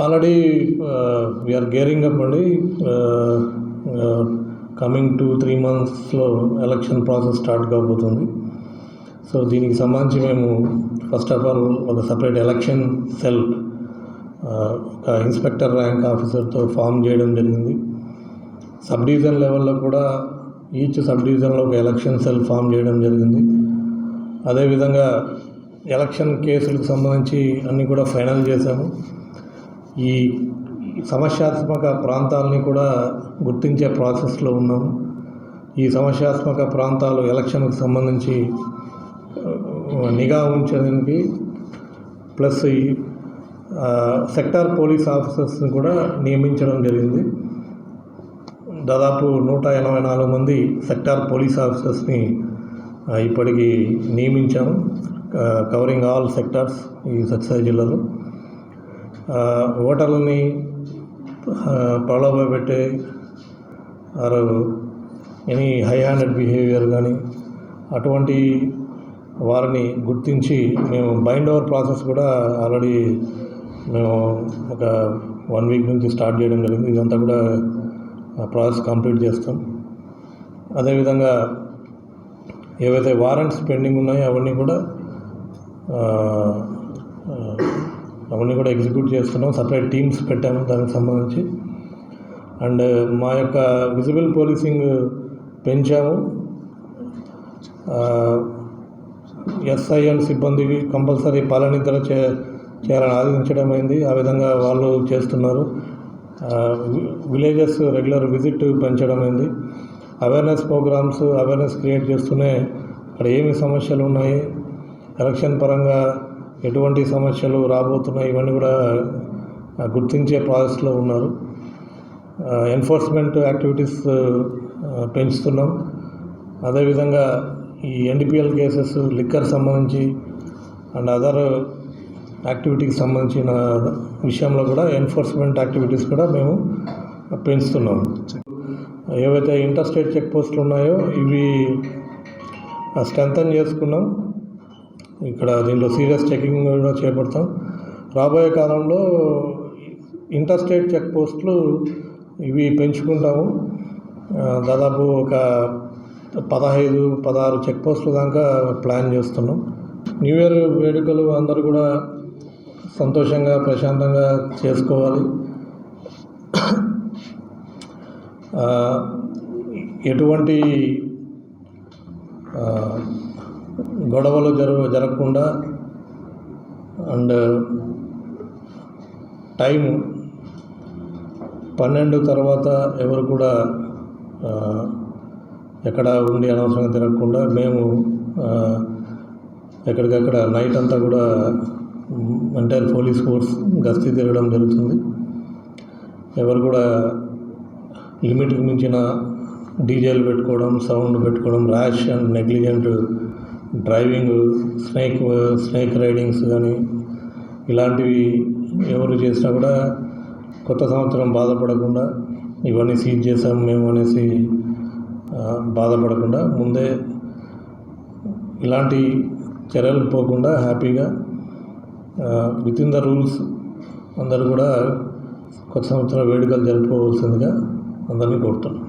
Already we are gearing up అండి. Coming 2-3 monthsలో election process start కాబోతుంది. So దీనికి సంబంధించి మేము ఫస్ట్ ఆఫ్ ఆల్ ఒక సపరేట్ ఎలక్షన్ సెల్ ఒక ఇన్స్పెక్టర్ ర్యాంక్ ఆఫీసర్తో ఫామ్ చేయడం జరిగింది. సబ్ డివిజన్ లెవెల్లో కూడా ఈచ్ సబ్ డివిజన్లో ఒక ఎలక్షన్ సెల్ ఫామ్ చేయడం జరిగింది. అదేవిధంగా ఎలక్షన్ కేసులకు సంబంధించి అన్నీ కూడా ఫైనల్ చేశాము. ఈ సమస్యాత్మక ప్రాంతాలని కూడా గుర్తించే ప్రాసెస్లో ఉన్నాము. ఈ సమస్యాత్మక ప్రాంతాలు ఎలక్షన్కి సంబంధించి నిఘా ఉంచడానికి ప్లస్ ఈ సెక్టార్ పోలీస్ ఆఫీసర్స్ని కూడా నియమించడం జరిగింది. దాదాపు 184 మంది సెక్టార్ పోలీస్ ఆఫీసర్స్ని ఇప్పటికీ నియమించాము, కవరింగ్ ఆల్ సెక్టార్స్ ఈ సత్యసాయి జిల్లాలో. ఓటర్లని ప్రలోభపెట్టే are any high handed behaviour కానీ అటువంటి వారిని గుర్తించి మేము బైండ్ ఓవర్ ప్రాసెస్ కూడా ఆల్రెడీ మేము ఒక 1 week నుంచి స్టార్ట్ చేయడం జరిగింది. ఇదంతా కూడా ప్రాసెస్ కంప్లీట్ చేస్తాం. అదేవిధంగా ఏవైతే వారెంట్స్ పెండింగ్ ఉన్నాయో అవన్నీ కూడా ఎగ్జిక్యూట్ చేస్తున్నాం. సపరేట్ టీమ్స్ పెట్టాము దానికి సంబంధించి. అండ్ మా యొక్క విజిబుల్ పోలీసింగ్ పెంచాము. ఎస్ఐఎన్ సిబ్బందికి కంపల్సరీ పాలనిద్ర చేయాలని ఆదేశించడం అయింది. ఆ విధంగా వాళ్ళు చేస్తున్నారు. విలేజెస్ రెగ్యులర్ విజిట్ పెంచడం అయింది. అవేర్నెస్ ప్రోగ్రామ్స్ అవేర్నెస్ క్రియేట్ చేస్తూనే అక్కడ ఏమి సమస్యలు ఉన్నాయి, ఎలక్షన్ పరంగా ఎటువంటి సమస్యలు రాబోతున్నాయి, ఇవన్నీ కూడా గుర్తించే ప్రాసెస్లో ఉన్నారు. ఎన్ఫోర్స్మెంట్ యాక్టివిటీస్ పెంచుతున్నాం. అదేవిధంగా ఈ ఎన్డిపిఎల్ కేసెస్, లిక్కర్ సంబంధించి అండ్ అదర్ యాక్టివిటీకి సంబంధించిన విషయంలో కూడా ఎన్ఫోర్స్మెంట్ యాక్టివిటీస్ కూడా మేము పెంచుతున్నాము. ఏవైతే ఇంటర్ స్టేట్ చెక్ పోస్టులు ఉన్నాయో ఇవి స్ట్రెంథన్ చేసుకున్నాం. ఇక్కడ దీంట్లో సీరియస్ చెకింగ్ కూడా చేపడతాం. రాబోయే కాలంలో ఇంటర్ స్టేట్ చెక్ పోస్టులు ఇవి పెంచుకుంటాము. దాదాపు ఒక 15-16 చెక్ పోస్టుల దాకా ప్లాన్ చేస్తున్నాం. న్యూ ఇయర్ వేడుకలు అందరూ కూడా సంతోషంగా ప్రశాంతంగా చేసుకోవాలి. ఎటువంటి గొడవలు జరగకుండా అండ్ టైము 12 తర్వాత ఎవరు కూడా ఎక్కడ ఉండి అనవసరంగా తిరగకుండా మేము ఎక్కడికక్కడ నైట్ అంతా కూడా ఎంటైర్ పోలీస్ ఫోర్స్ గస్తీ తిరగడం జరుగుతుంది. ఎవరు కూడా లిమిట్కి మించిన డీజేలు పెట్టుకోవడం, సౌండ్ పెట్టుకోవడం, rash and negligent driving, snake raidings కానీ ఇలాంటివి ఎవరు చేసినా కూడా కొత్త సంవత్సరం బాధపడకుండా ఇవన్నీ సీజ్ చేసాం మేము అనేసి బాధపడకుండా ముందే ఇలాంటి చర్యలు పోకుండా హ్యాపీగా విత్ ఇన్ ద రూల్స్ అందరూ కూడా కొత్త సంవత్సరం వేడుకలు జరుపుకోవాల్సిందిగా అందరినీ కోరుతున్నాం.